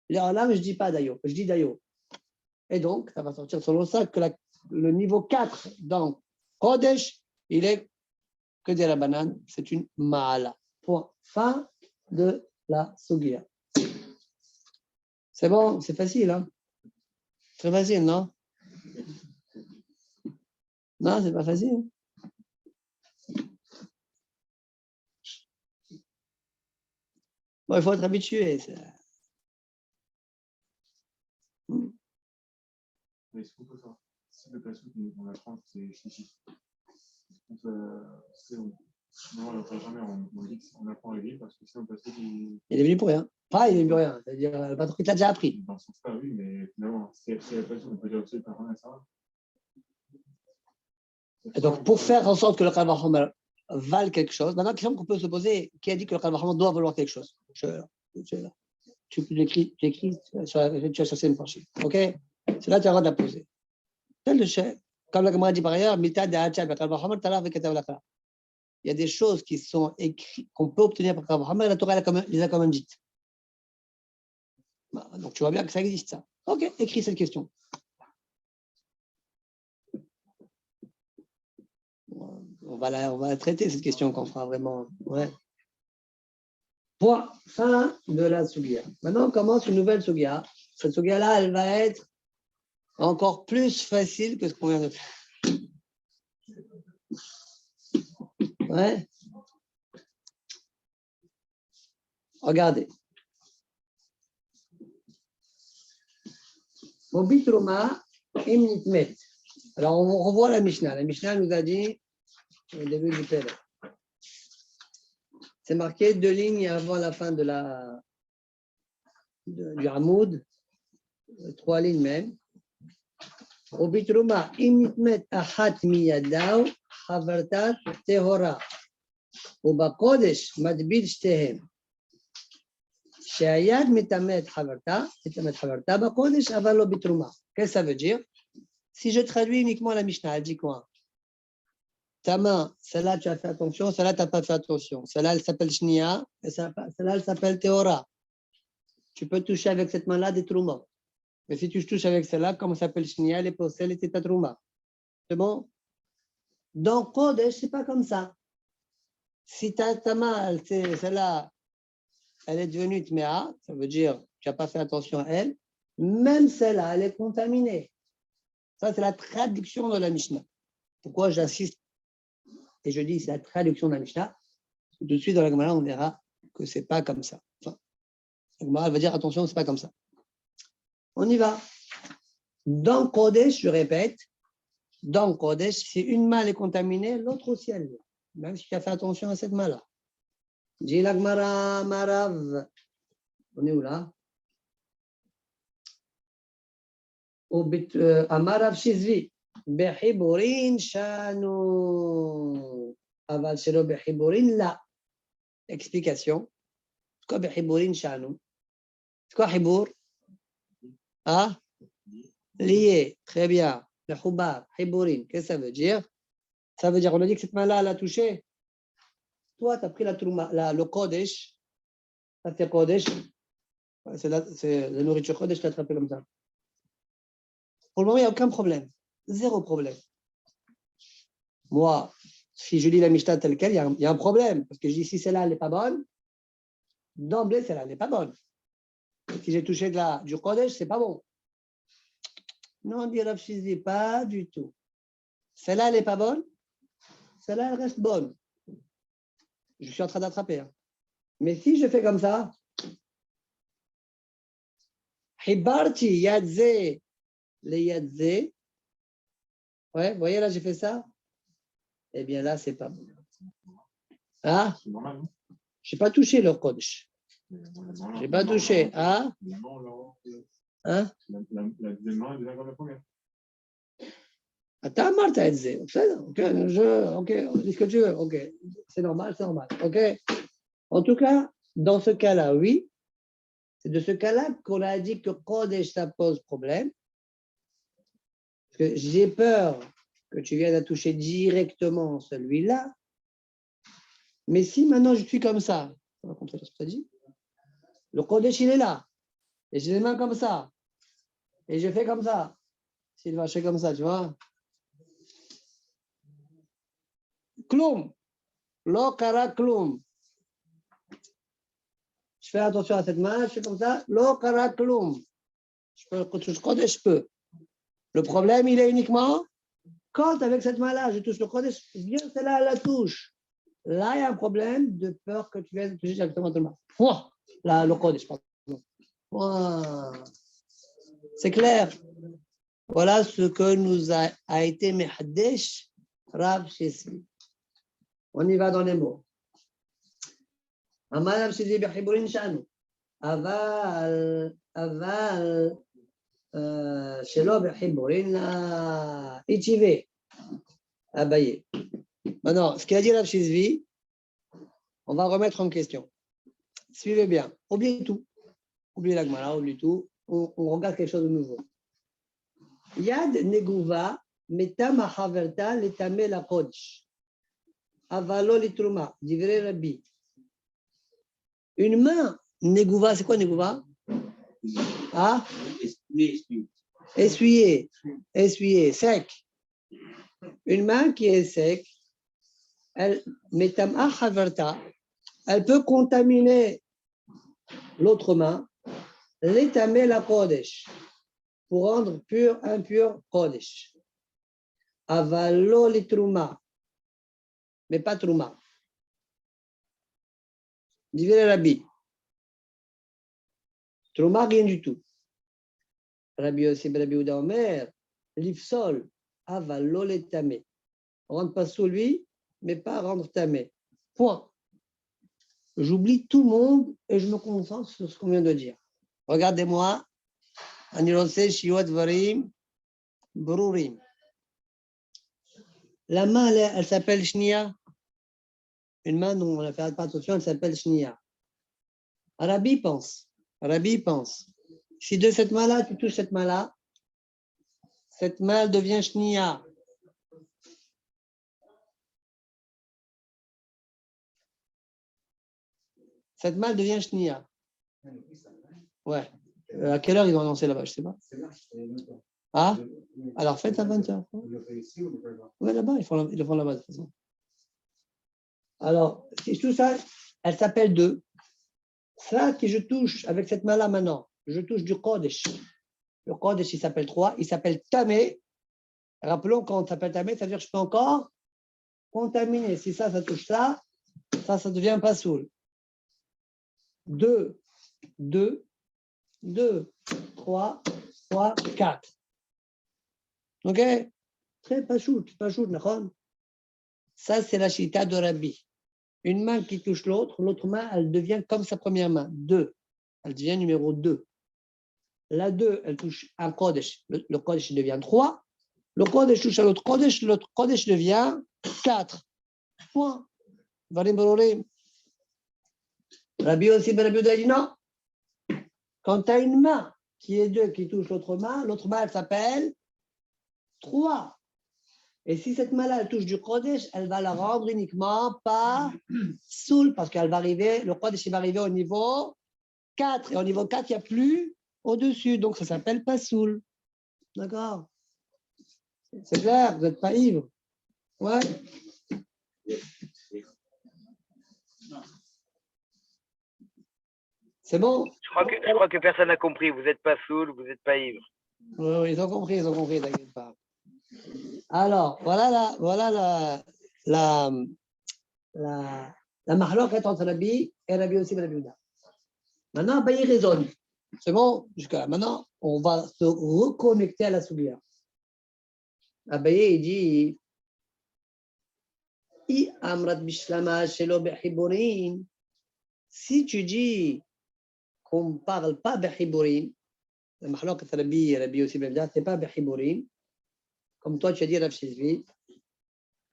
Là, je ne dis pas Dayo, je dis Dayo. Et donc, ça va sortir selon ça que le niveau 4 dans Kodesh, il est que des Rabanan, c'est une Ma'ala. Point. Fin de la Sugia. C'est bon, c'est facile, hein? Très facile, non? Non, c'est pas facile. Bon, il faut être habitué. Mais est-ce qu'on peut faire, si le passage qu'on apprend, c'est chichi, non, on n'apprend jamais, on dit qu'on apprend à lire parce que si on passe il est venu pour rien. Pas, il est venu pour rien. C'est-à-dire, le patron, il t'a déjà appris. Dans ce sens-là, oui, mais finalement, si la passion, on peut dire aussi par rien, ça va. Et donc, pour faire en sorte que le Kalvachomer vale quelque chose, maintenant, la question qu'on peut se poser, qui a dit que le Kalvachomer doit valoir quelque chose? Tu l'écris sur la scène penchée. OK? C'est là que tu as le droit de la poser. Comme la Gemara dit par ailleurs, il y a des choses qui sont écrites, qu'on peut obtenir par Kalvachomer, la Torah les a quand même dites. Donc, tu vois bien que ça existe, ça. OK, écris cette question. On va la traiter, cette question, qu'on fera vraiment. Ouais. Point. Fin de la Sugia. Maintenant, on commence une nouvelle Sugia. Cette Sugia-là, elle va être encore plus facile que ce qu'on vient de faire. Ouais. Regardez. Mobitruma imnitmet. Alors, on revoit la Mishnah. La Mishnah nous a dit, au début du Père, c'est marqué 2 lignes avant la fin du Hamoud, 3 lignes même. Mobitruma imnitmet achat miyadaw havartat tehora. ובקודש מדביד שתיהם. שהיד מטמאת חברתה בקודש, אבל לא בתרומה. Qu'est-ce que ça veut dire? Si je traduis uniquement la Mishnah, elle dit quoi? Ta main, celle-là tu as fait attention, celle-là tu n'as pas fait attention. Celle-là elle s'appelle Shnia, et celle-là elle s'appelle Théora. Tu peux toucher avec cette main-là des troumas. Mais si tu touches avec celle-là, comme ça s'appelle Shnia, elle est pour celle et c'est ta trouma. C'est bon? Dans Kodesh, c'est pas comme ça. Si ta main, celle-là, elle est devenue tméa, ça veut dire que tu n'as pas fait attention à elle, même celle-là, elle est contaminée. Ça, c'est la traduction de la Mishnah. Pourquoi j'insiste et je dis c'est la traduction de la Mishnah? Parce que tout de suite, dans la Gemara, on verra que ce n'est pas comme ça. Enfin, la Gemara va dire attention, ce n'est pas comme ça. On y va. Dans Kodesh, je répète, dans Kodesh, si une main est contaminée, l'autre aussi elle est. Même si tu as fait attention à cette main-là. Dit la Gemara, Marav. On est où là? Amarav Shizvi. Behiburin Shanu. Aval Shelo Behiburin La. Explication. C'est quoi Behiburin Shanu? C'est quoi Hibur? Ah? Lié. Très bien. Le Hubar. Hiburin. Qu'est-ce que ça veut dire? Ça veut dire, on a dit que cette main-là, elle a touché. toi, tu as pris le Kodesh, ça c'est Kodesh, c'est la nourriture Kodesh, tu l'as attrapé comme ça. Pour le moment, il n'y a aucun problème. Zéro problème. Moi, si je lis la Mishnah telle quelle, il y a un problème. Parce que je dis, si celle-là, elle n'est pas bonne, d'emblée, celle-là, elle n'est pas bonne. Si j'ai touché du Kodesh, c'est pas bon. Non, dit Rav Shizvi, pas du tout. Celle-là, elle n'est pas bonne. Celle-là, elle reste bonne. Je suis en train d'attraper. Hein. Mais si je fais comme ça, Hibarti Yadze le Yadze. Ouais, vous voyez là, j'ai fait ça. Eh bien là, c'est pas bon. Ah, C'est normal, non? je n'ai pas touché leur Kodesh. Je n'ai pas touché. Ah, hein? La deuxième main est déjà comme la première. Attends, Martha, elle disait, ok, dis ce que tu veux, ok, c'est normal, ok. En tout cas, dans ce cas-là, oui, c'est de ce cas-là qu'on a dit que Kodesh, ça pose problème. Parce que j'ai peur que tu viennes à toucher directement celui-là, mais si maintenant je suis comme ça, on va contredire ce que tu as dit, le Kodesh, il est là, et j'ai les mains comme ça, et je fais comme ça, s'il va, je fais comme ça, tu vois. Kloum, lo kara kloum. Je fais attention à cette main, je fais comme ça, lo kara kloum. Je peux. Le problème, il est uniquement quand avec cette main-là, je touche le kodesh, bien celle-là, elle la touche. Là, il y a un problème de peur que tu viennes toucher directement tout le monde. Pouah, là, le kodesh, pardon. Pouah. C'est clair. Voilà ce que nous a été Mehaddesh Rav Shizvi. On y va dans les mots. Amar Rav Shizvi b'chiburin shanu. Aval שלא בחיבורין איתשיבי. Abaye. Maintenant, ce qu'il a dit Rav Shizvi, on va remettre en question. Suivez bien. Oubliez tout. Oubliez la Gemara, oubliez tout. On regarde quelque chose de nouveau. Yad neguva metam haverta letame la kodesh. Avalo litruma. Divrei Rabbi. Une main neguva, c'est quoi neguva? Ah? Essuyer, sec. Une main qui est sec, elle peut contaminer l'autre main, l'étamer la kodesh, pour rendre impur kodesh. Avalo litruma, mais pas truma. Divrei Rabbi. Truma, rien du tout. Rabbi Yossi Rabbi Ouda Omer, l'ifsol, avalo l'étamé. Rendre pas sous lui, mais pas rendre tamé. Point. J'oublie tout le monde et je me concentre sur ce qu'on vient de dire. Regardez-moi. Anirose shiot varim brurim. La main, elle s'appelle shnia. Une main dont on ne fait pas attention, elle s'appelle shnia. Rabbi pense. Si de cette main-là, tu touches cette main-là, cette main devient shnia. Cette main devient shnia. Ouais. À quelle heure ils vont annoncer là-bas? Je ne sais pas. Ah? Alors faites à 20h. Oui, là-bas, ils le font là-bas de toute façon. Alors, si je touche ça, elle s'appelle 2. Ça que je touche avec cette main-là maintenant, je touche du Kodesh. Le Kodesh, il s'appelle 3. Il s'appelle Tamé. Rappelons, quand on s'appelle Tamé, ça veut dire que je peux encore contaminer. Si ça touche ça, ça devient pas soul. 2, 3, 4. Ok? Très pas chou, ça, c'est la chita de Rabbi. Une main qui touche l'autre main, elle devient comme sa première main. 2. Elle devient numéro 2. La 2, elle touche un Kodesh. Le Kodesh devient 3. Le Kodesh touche à l'autre Kodesh devient 4. Point. Varim barorim. Rabbi aussi, Rabbi Ouda dit non. Quand tu as une main qui est 2 qui touche l'autre main, elle s'appelle 3. Et si cette main-là, elle touche du Kodesh, elle va la rendre uniquement pas soul, parce qu'elle va arriver, le Kodesh, il va arriver au niveau 4. Et au niveau 4, il n'y a plus au-dessus. Donc, ça s'appelle pas soul. D'accord? C'est clair, vous n'êtes pas ivre. Ouais. C'est bon? Je crois que personne n'a compris. Vous n'êtes pas saoul, vous n'êtes pas ivre. Oui, ils ont compris, t'inquiète pas. Alors, voilà la mahloquette entre Rabbi et Rabbi aussi Rabbi Yehuda. Maintenant, Abaye raisonne. C'est bon? Jusqu'à là. Maintenant, on va se reconnecter à la Soulia. Abaye, il dit I amrat bishlama shelo bechiborin. Si tu dis qu'on ne parle pas bechiborin, la mahloquette Rabbi et Rabbi aussi Rabbi Yehuda, ce n'est pas bechiborin. Comme toi, tu as dit Rav Shizvi,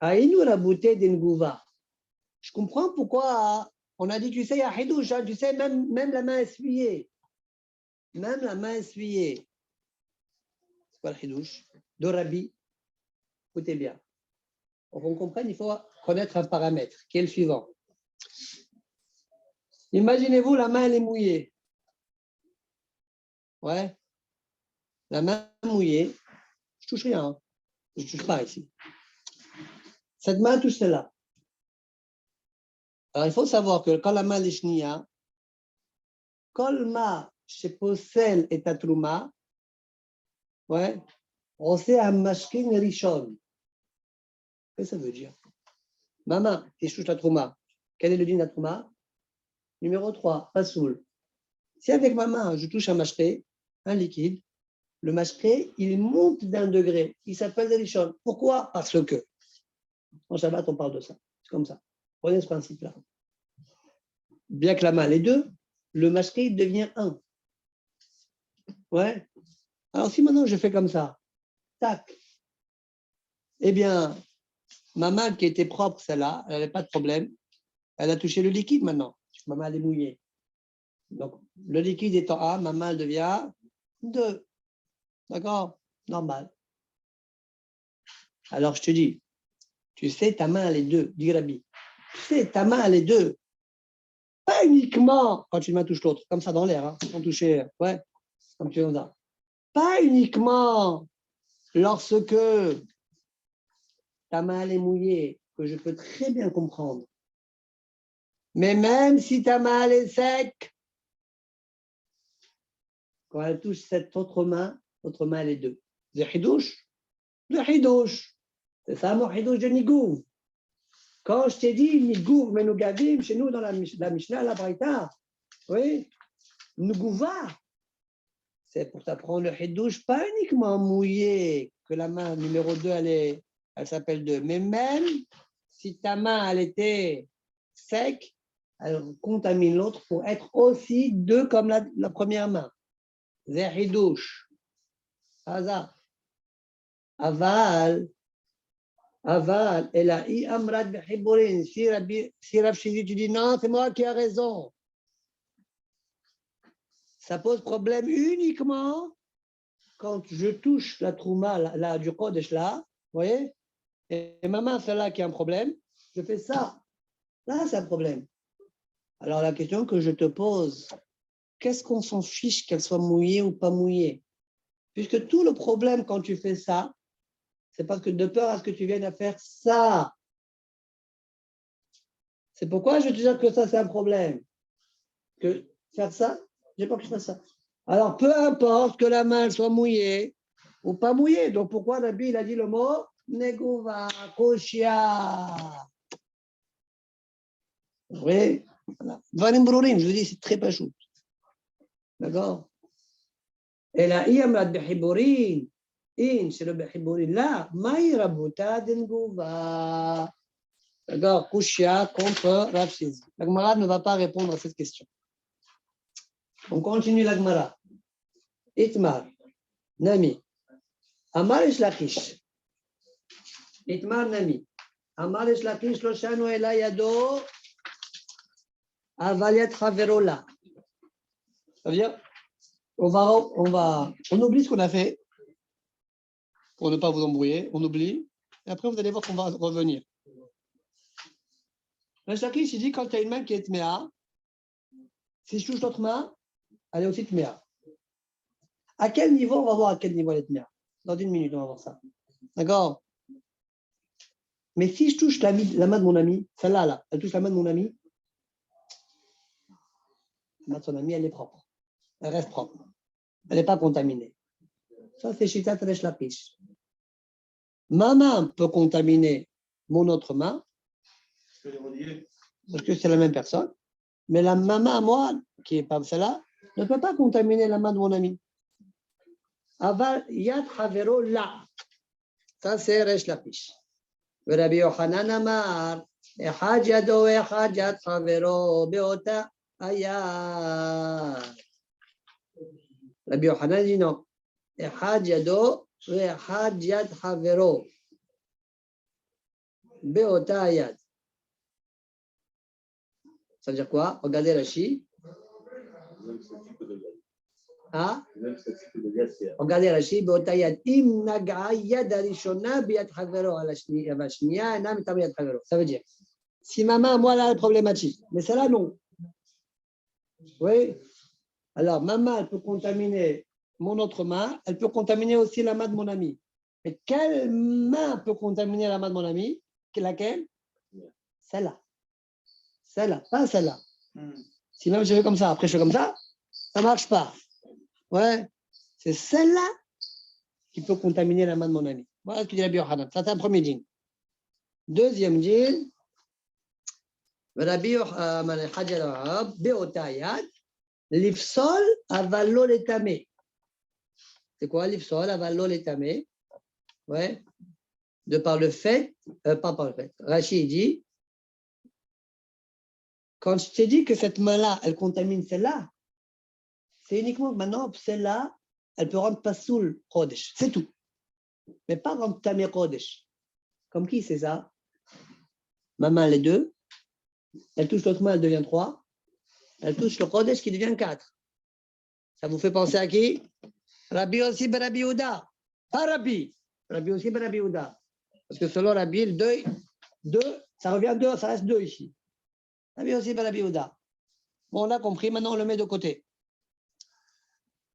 Aïnou rabouté d'Engouva. Je comprends pourquoi on a dit, tu sais, il y a Hidouche, tu sais, même la main essuyée. Même la main essuyée. C'est quoi le Hidouche? De Rabbi. Écoutez bien. Pour qu'on comprenne, il faut connaître un paramètre qui est le suivant. Imaginez-vous, la main, elle est mouillée. Ouais. La main mouillée. Je touche rien. Hein. Je ne touche pas ici. Cette main touche celle-là. Alors, il faut savoir que quand la main est shnia, kolma sheposel et tatrouma, ouais, on sait un mashkin rishon. Qu'est-ce que ça veut dire? Ma main, et je touche la trouma. Quel est le din de la trouma? Numéro 3, pasoul. Si avec ma main, je touche un mashké, un liquide, le mashké, il monte d'un degré. Il s'appelle le rishon. Pourquoi? Parce que. En Shabbat, on parle de ça. C'est comme ça. Prenez ce principe-là. Bien que la main, les deux, le mashké, il devient un. Ouais. Alors, si maintenant je fais comme ça, tac, eh bien, ma main qui était propre, celle-là, elle n'avait pas de problème. Elle a touché le liquide maintenant. Ma main, elle est mouillée. Donc, le liquide étant A, ma main, elle devient 2. D'accord? Normal. Alors, je te dis, tu sais, ta main, elle est 2, dit Rabbi. Tu sais, ta main, elle est 2. Pas uniquement quand une main touche l'autre, comme ça dans l'air, hein, sans toucher, ouais, comme tu veux dire. Pas uniquement lorsque ta main elle est mouillée, que je peux très bien comprendre. Mais même si ta main elle est sec, quand elle touche cette autre main elle est 2. C'est hidouche. Le hidouche. C'est ça mon hidouche de Nigouv. Quand je t'ai dit Nigouv, mais nous gavim, chez nous dans la Mishnah, la Braïta, oui, Nugouva. C'est pour t'apprendre le hidouche, pas uniquement mouillé, que la main numéro 2, elle s'appelle 2. Mais même si ta main, elle était sec, elle contamine l'autre pour être aussi 2 comme la première main. C'est hidouche. Hasard. Aval, et la i amrat behiborin. Si Rav Shidi, tu dis non, c'est moi qui ai raison. Ça pose problème uniquement quand je touche la trouma là, du Kodesh là, vous voyez, et ma main, celle-là qui a un problème, je fais ça. Là, c'est un problème. Alors, la question que je te pose, qu'est-ce qu'on s'en fiche qu'elle soit mouillée ou pas mouillée? Puisque tout le problème quand tu fais ça, c'est parce que de peur à ce que tu viennes à faire ça. C'est pourquoi je te dis que ça, c'est un problème. Que faire ça, j'ai pas que je fasse ça. Alors, peu importe que la main soit mouillée ou pas mouillée. Donc, pourquoi Rabbi, il a dit le mot Negouva, Koshia. Oui, voilà. Dvarim Brourim, je vous dis, c'est très pachout. D'accord? Et là, Iyamrat Behiborin, c'est le Behiborin. Là, Maïra Bouta Dengouva. D'accord? Koshia contre Rav Shizvi. La Gemara ne va pas répondre à cette question. On continue la Gemara. Itmar, Nami. Amar Ish Lachish. Itmar Nami. Amar Ish Lachish, lo shanu ela yado, avaliat chaverola. Ça veut dire, on oublie ce qu'on a fait, pour ne pas vous embrouiller, on oublie, Et après, vous allez voir qu'on va revenir. Resh Lakish, il dit quand tu as une main qui est tméa, si je touche l'autre main, elle est aussi tméa. À quel niveau, on va voir à quel niveau elle est tméa. Dans une minute, on va voir ça. D'accord? Mais si je touche la main de mon ami, celle-là, là, elle touche la main de mon ami, la main de son ami, elle est propre. Elle reste propre. Elle n'est pas contaminée. Ça, c'est Shitat Resh Lakish. Ma main peut contaminer mon autre main, parce que c'est la même personne, mais ma main à moi, qui n'est pas celle-là, ne peut pas contaminer la main de mon ami. Aval Yad Havero là. Ça, c'est Resh Lakish. Rabbi Yochanan Amar, Echad Yado Echad Yad Havero Beota Ayad. Rabbi Yochanan dit non. Echad Yado Echad Yad Havero Beota Ayad. Ça veut dire quoi? Regardez Rashi. Ah? Regardez Rashi. Beota Ayad. Im Naga Yad Arishona Biyad Havero Alashniya Nam Tam Yad Havero. Ça veut dire, si ma main, moi, là, elle est problématique, mais celle-là, non. Oui? Alors, ma main, elle peut contaminer mon autre main, elle peut contaminer aussi la main de mon ami. Mais quelle main peut contaminer la main de mon ami? Laquelle? Celle-là. Celle-là, pas celle-là. Si même je fais comme ça, après je fais comme ça ne marche pas. Ouais, c'est celle-là qui peut contaminer la main de mon ami. Voilà ce que dit Rabbi Yochanan. Ça, c'est un premier djinn. Deuxième djinn, Rabbi Yochanan, Beotayad, l'ifsol avalo letame. C'est quoi l'ifsol avalo letame? Ouais. De par le fait, pas par le fait. Rachid dit, quand je t'ai dit que cette main-là, elle contamine celle-là, c'est uniquement que maintenant, celle-là, elle peut rendre pasoul Kodesh. C'est tout. Mais pas rendre tamé Kodesh. Comme qui c'est ça? Ma main, les deux. Elle touche l'autre main, elle devient 3. Elle touche le Kodesh qui devient 4. Ça vous fait penser à qui? Rabbi aussi ben Rabbi Yehuda. Pas Rabbi. Rabbi aussi ben Rabbi Yehuda. Parce que selon Rabbi, le 2, ça revient 2, ça reste 2 ici. Rabbi aussi ben Rabbi Yehuda. Bon, on a compris, maintenant on le met de côté.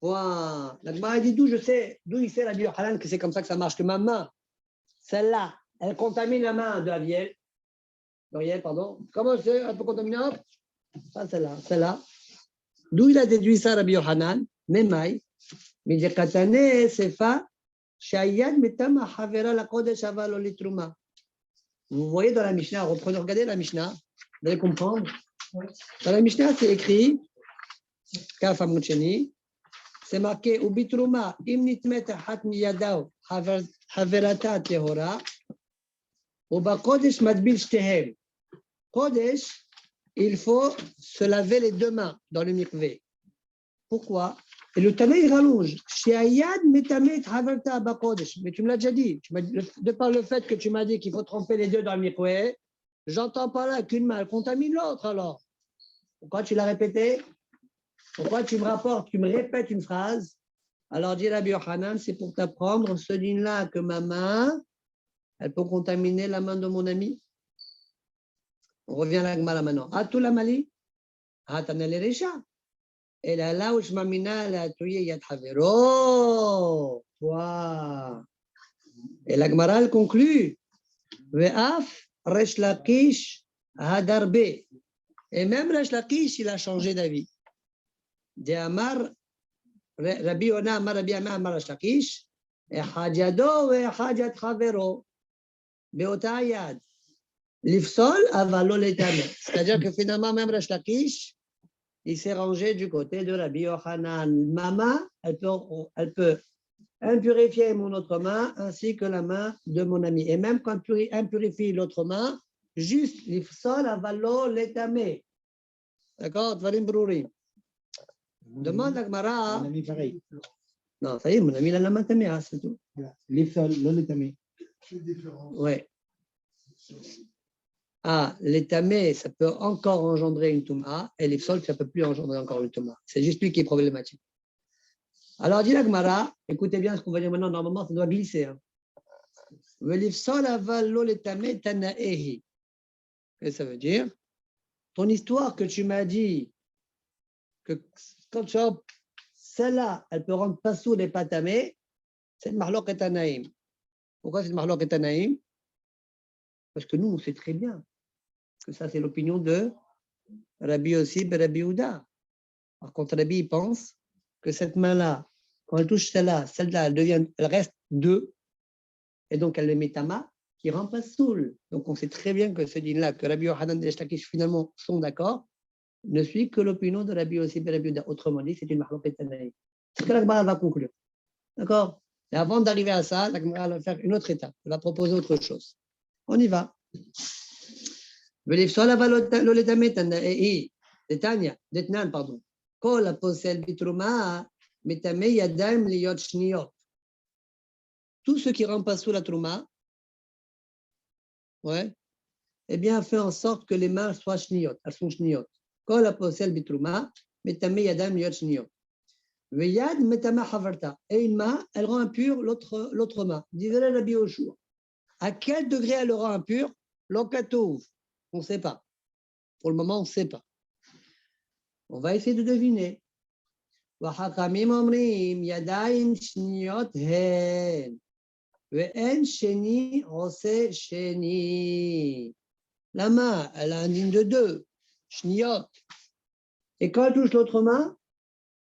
Wow. La Gemara dit d'où il sait Rabbi Yochanan que c'est comme ça que ça marche, que ma main, celle-là, elle contamine la main de Aviel. D'Oriel, pardon. Comment c'est? Elle peut contaminer? Pas celle-là. D'où il a déduit ça, Rabbi Yochanan? Memai. Mais dit Katane, Sefa, Shayad Metam Havera la Kodesh Aval Olitruma. Vous voyez dans la Mishnah, reprenez, regardez la Mishnah, vous allez comprendre. Dans la Mishnah, c'est écrit, Kaf Amucheni, c'est marqué Ubitruma, Imnitmet Hat Miyadao, Haverata Tehora, Uba Kodesh Madbil Shtehem. Kodesh, il faut se laver les deux mains dans le mikvé. Pourquoi? Et le Tana, il rallonge. Mais tu me l'as déjà dit. De par le fait que tu m'as dit qu'il faut tremper les deux dans le mikvé, j'entends par là qu'une main contamine l'autre alors. Pourquoi tu l'as répété? Pourquoi tu me répètes une phrase? Alors dit Rabbi Yochanan, c'est pour t'apprendre ce din-là que ma main, elle peut contaminer la main de mon ami. On revient à la Gemara maintenant. Atou la mali? Atana le recha. Et là où je m'amina la touye yad havero. Et la Gemara elle conclut. Ve'af resh lakish hadarbe. Et même resh lakish il a changé d'avis. De Amar Rabbi Yona Amar Rabbi Amar resh lakish. Echad yado ve'echad yad havero. Beota yad. L'ifsol avalo letame. C'est-à-dire que finalement même resh lakish il s'est rangé du côté de Rabbi Yochanan. Ma main, elle peut impurifier mon autre main ainsi que la main de mon ami. Et même quand tu impurifies l'autre main, juste l'ifsol avalo letame. D'accord? Dvarim brourim. Demande à Gmara. Mon ami pareil. Non, ça y est, mon ami il a la main taméa, c'est tout. L'ifsol, le letame. Ouais. Ah, l'étamé, ça peut encore engendrer une touma, et l'ifsol, ça ne peut plus engendrer encore une touma. C'est juste lui qui est problématique. Alors, dit la Gemara, écoutez bien ce qu'on va dire maintenant, normalement, ça doit glisser. Hein. Qu'est-ce que ça veut dire? Ton histoire que tu m'as dit, que quand tu as celle-là, elle peut rendre pas sourd et pas tamé, c'est le Mahlok et Tanaïm. Pourquoi c'est le Mahlok et Tanaïm? Parce que nous, on sait très bien que ça, c'est l'opinion de Rabbi Yossi et Rabbi Yehuda. Par contre, Rabbi il pense que cette main-là, quand elle touche celle-là, elle reste deux, et donc elle le met tama, qui rend pas soul. Donc on sait très bien que ce din-là, que Rabbi Yohanan et Shlakish finalement sont d'accord, ne suit que l'opinion de Rabbi Yossi et Rabbi Yehuda. Autrement dit, c'est une mahlouk et tanaïm. C'est ce que la Gemara va conclure. D'accord? Et avant d'arriver à ça, la Gemara va faire une autre étape. Elle va proposer autre chose. On y va. Pardon. Kol aposel bitruma metame yadayim liyot shniyot. Tout ce qui rend pas sous la trouma, ouais, eh bien, fait en sorte que les mains soient shniyot, elles sont shniyot. Kol aposel bitruma metame yadayim liyot shniyot. Veyad metama havarta. Et une main, elle rend impure l'autre main. Disait Rabbi Yoshua. À quel degré elle le rend impure? L'okatouv. On ne sait pas. Pour le moment, on ne sait pas. On va essayer de deviner. Wahachamim omrim yadayin shniyot hen. Ve'en sheni ose sheni. La main, elle a un digne de deux. Shniyot. Et quand elle touche l'autre main,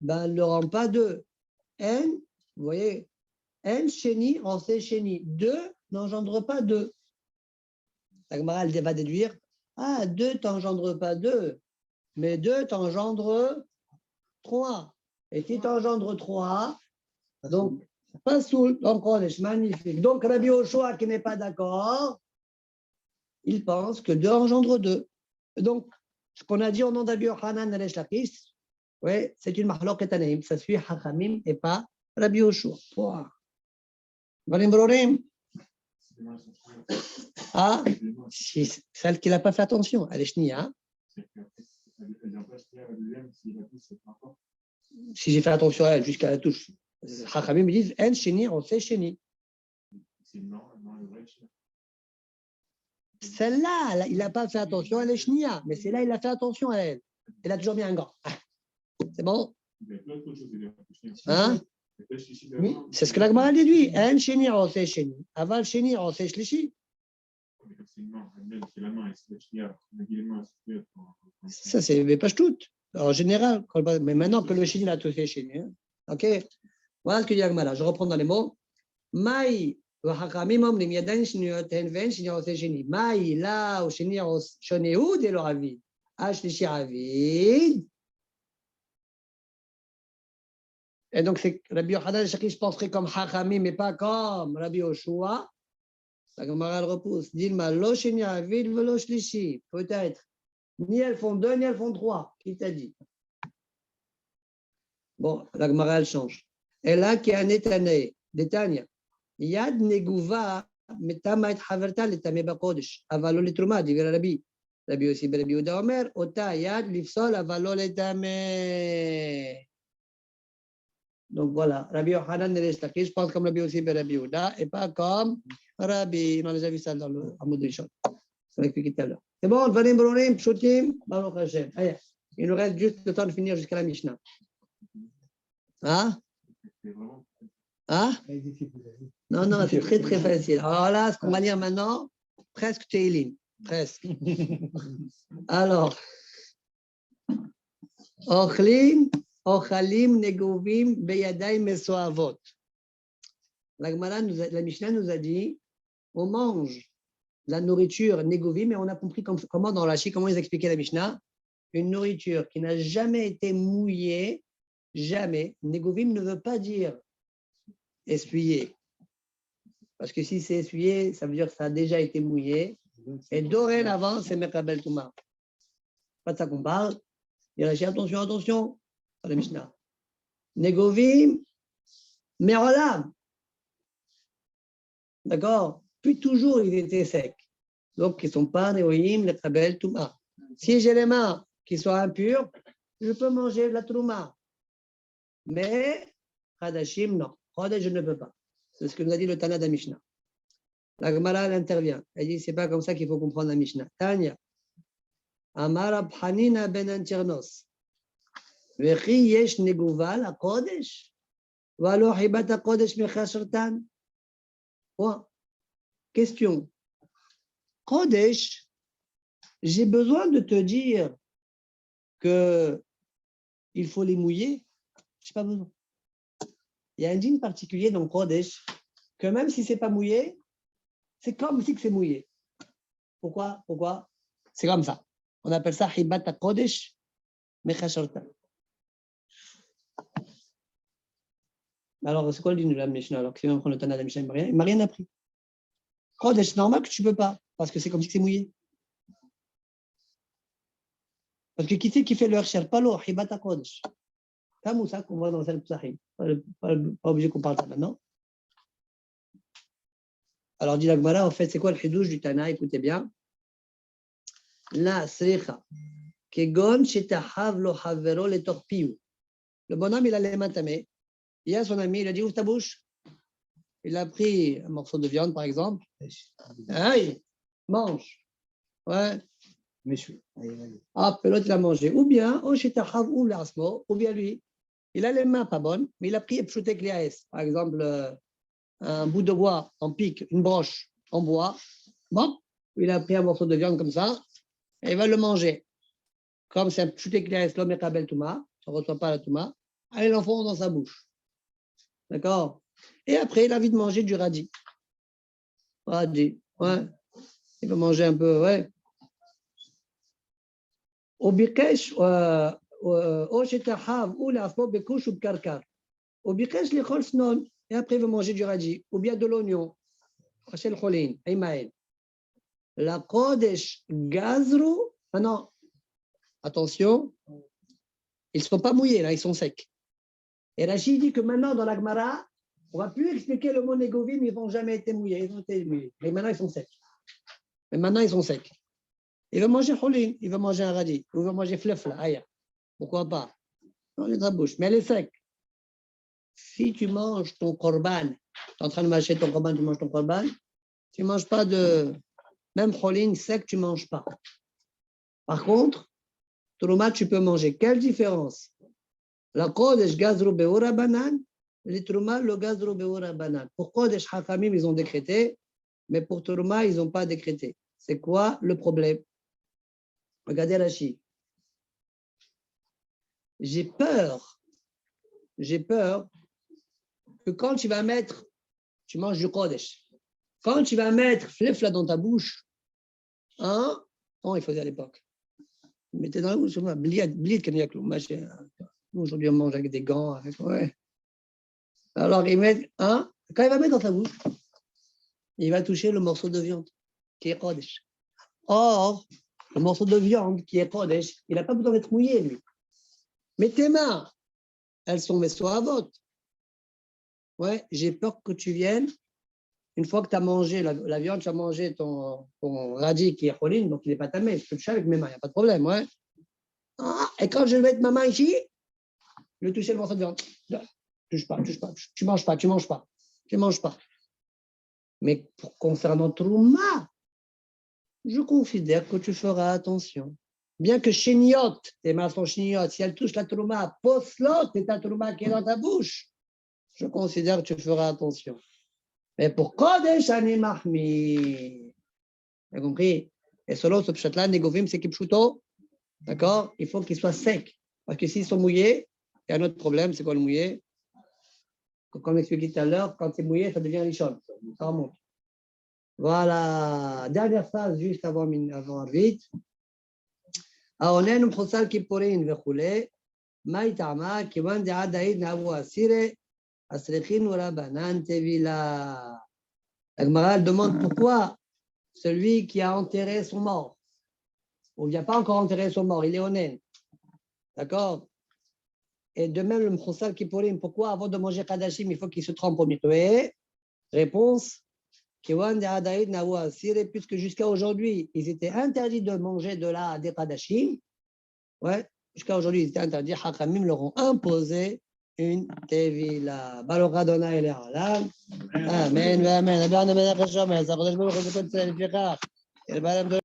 ben, elle ne le rend pas deux. En, vous voyez, en sheni ose sheni. Deux n'engendre pas deux. La Gemara, elle va déduire, ah, deux t'engendre pas deux, mais deux t'engendre trois. Et qui t'engendre trois, donc, pas sous, donc on est magnifique. Donc, Rabbi Yoshua qui n'est pas d'accord, il pense que deux engendre deux. Donc, ce qu'on a dit au nom d'Abi Yochanan et Shlakis, ouais, c'est une mahlok et tanaïm, ça suit Hachamim et pas Rabbi Yoshua. Ah, celle qui n'a pas fait attention, elle est shnia. Si j'ai fait attention à elle jusqu'à la touche, Chachamim me disent en sheni, on sait sheni. Celle-là, il n'a pas fait attention, elle est shnia, mais celle-là, il a fait attention à elle. Elle a toujours mis un gant. C'est bon? Hein? Oui, c'est ce que la Gemara déduit. En sheni, on sait sheni. Aval sheni, on sait shlishi. Ça, c'est pas tout. En général, mais maintenant que le sheni l'a tout fait sheni. Hein? Ok? Voilà ce que dit la Gemara. Je reprends dans les mots. Maï, Wahachamim omrim yadayin shniyot hen ve'en sheni ose sheni. Maï, là, au sheni shonehu de l'oravid. Ashlishi avid. Et donc, c'est Rabbi Yochanan et je penserais comme Hachamim, mais pas comme Rabbi Yoshua. La Gemara repousse. Dilma, lo sheni avid velo shlishi. Peut-être. Ni elles font deux, ni elles font trois. Qui t'a dit? Bon, la Gemara, elle change. Et là, qui a un étané, d'Etania. Yad neguva, metama et haverta, letame bakodesh. Avalo letruma, dit Rabbi. Rabbi aussi, Rabbi Yehuda Omer, ota yad lifsol, avalo letame. Donc voilà, Rabbi Yochanan et Shlaki, je pense comme Rabbi aussi, Rabbi Yehuda, et pas comme Rabbi. On a déjà vu ça dans le Hamoud Rishon. Ça va expliquer tout à l'heure. C'est bon, Dvarim Brorim, Pshutim, Baruch Hashem. Allez, il nous reste juste le temps de finir jusqu'à la Mishnah. Hein? Hein? Non, non, c'est très très facile. Alors là, ce qu'on va lire maintenant, presque Teilim. Presque. Alors, Ochlim, Ochalim, Negovim, Beyadaim, Mesoavot. La Mishnah nous a dit, on mange la nourriture Negovim, mais on a compris comment dans Rashi, comment ils expliquaient la Mishnah, une nourriture qui n'a jamais été mouillée, jamais. Negovim ne veut pas dire essuyer. Parce que si c'est essuyé, ça veut dire que ça a déjà été mouillé. Et dorénavant, c'est Mekabel Touma. Pas de ça qu'on parle. Il y a attention, attention, à la Mishnah. Negovim, Merolam. D'accord? Puis toujours, ils étaient secs. Donc, ils ne sont pas Neoïm, Mekabel Touma. Si j'ai les mains qui sont impures, je peux manger de la Trouma. Mais, Hadashim, non. Hadash, je ne peux pas. C'est ce que nous a dit le Tana de Mishnah. La Gemara, elle intervient. Elle dit, c'est pas comme ça qu'il faut comprendre la Mishnah. Tanya. Amar Abhanina ben Antirnos. Vechi yesh neguval a kodesh. Valo hibata kodesh mechashertan. Point. Question. Kodesh, j'ai besoin de te dire que il faut les mouiller. Je n'ai pas besoin. Il y a un dîme particulier dans Kodesh que même si ce n'est pas mouillé, c'est comme si c'est mouillé. Pourquoi? C'est comme ça. On appelle ça Hibata Kodesh Mechasharta. Alors, c'est quoi le dîme de la Mishnah? Alors, si on prend le Tana de la Mishnah, il ne m'a rien appris. Kodesh, c'est normal que tu ne peux pas, parce que c'est comme si c'est mouillé. Parce que qui c'est qui fait le Hercher? Pas l'eau, Hibata Kodesh. Comme ça qu'on voit dans le Psahim. Pas obligé qu'on parle de ça maintenant. Alors, dit la Gemara, en fait, c'est quoi le chidouche du Tana? Écoutez bien. La sricha. Kegon shetahav lo havero le torpiou. Le bonhomme, il a les mains tamées. Il y a son ami, il a dit, ouvre ta bouche. Il a pris un morceau de viande, par exemple. Aïe, mange. Ouais. Hop, l'autre, il a mangé. Ou bien, ou bien lui, il a les mains pas bonnes, mais il a pris Pshutek Liaes. Par exemple, un bout de bois en pique, une broche en bois. Bon, il a pris un morceau de viande comme ça, et il va le manger. Comme c'est un Pshutek Liaes, l'homme est Kabel Touma, ça ne reçoit pas la Touma, allez, l'enfant dans sa bouche. D'accord? Et après, il a envie de manger du radis. Radis, ouais. Il va manger un peu, ouais. Au bikesh, au shetahav, ou l'afro bekouch ou karkar. Au bikesh, les chol snon. Et après, il va manger du radis. Ou bien de l'oignon. Rachel cholin, Aymael. La kodesh gazru. Ah non. Attention. Ils ne sont pas mouillés, là, ils sont secs. Et Rachid dit que maintenant, dans la Gemara, on ne va plus expliquer le mot négovim, ils n'ont jamais été mouillés. Ils ont été mouillés. Mais maintenant, ils sont secs. Il va manger cholin, il va manger un radis, il va manger flefla, aïe. Pourquoi pas? Dans ta bouche, mais elle est sec. Si tu manges ton korban, tu es en train de mâcher ton korban, tu manges ton korban, tu ne manges pas de. Même cholin sec, tu ne manges pas. Par contre, trouma, tu peux manger. Quelle différence? La kodesh gazro beora banan, les trouma, le gazro beora banan. Pour kodesh hakamim, ils ont décrété, mais pour trouma, ils n'ont pas décrété. C'est quoi le problème? Regardez Rachid. J'ai peur que quand tu vas mettre, tu manges du kodesh, quand tu vas mettre flefla dans ta bouche, hein, comment il faisait à l'époque? Mettez dans la bouche, aujourd'hui on mange avec des gants, avec, ouais. Alors il met, hein, quand il va mettre dans ta bouche, il va toucher le morceau de viande qui est kodesh. Or, le morceau de viande qui est kodesh, il n'a pas besoin d'être mouillé, lui. Mais tes mains, elles sont mes soavot. Ouais, j'ai peur que tu viennes, une fois que tu as mangé la viande, tu as mangé ton radis qui est choline, donc il n'est pas tamé, je peux toucher avec mes mains, il n'y a pas de problème, ouais. Ah, et quand je vais mettre ma main ici, je vais toucher le morceau de viande. Touche pas, tu manges pas. Mais concernant Trouma, je considère que tu feras attention. Bien que chéniote, tes mains sont chéniotes, si elles touchent la trouma, poslot, c'est ta trouma qui est dans ta bouche, je considère que tu feras attention. Mais pour Kodesh Animahmi, vous avez compris? Et selon ce pshat-là, Negovim, c'est Kipshuto, d'accord? Il faut qu'ils soient secs. Parce que s'ils sont mouillés, il y a un autre problème, c'est quoi le mouillé? Comme expliqué tout à l'heure, quand c'est mouillé, ça devient richon, ça remonte. Voilà, dernière phrase juste avant 8. העונן מחוסל כיפורין וכולי, מה יטעמה? כיוון דעד העיד נאבו אסירי, אסריכין ורבנן טבילה. La Gemara demande pourquoi celui qui a enterré son mort, ou il n'a pas encore enterré son mort, il est onen. D'accord? Et de même le mchosal kipporim, pourquoi avant de manger kadashim, il faut qu'il se trempe au mikveh? Réponse, puisque jusqu'à aujourd'hui, ils étaient interdits de manger de des kadashim. Ouais, jusqu'à aujourd'hui, ils étaient interdits. Hakamim leur ont imposé une tevila. Baruch Adonai Le'olam. Amen, amen. Amen, amen, amen.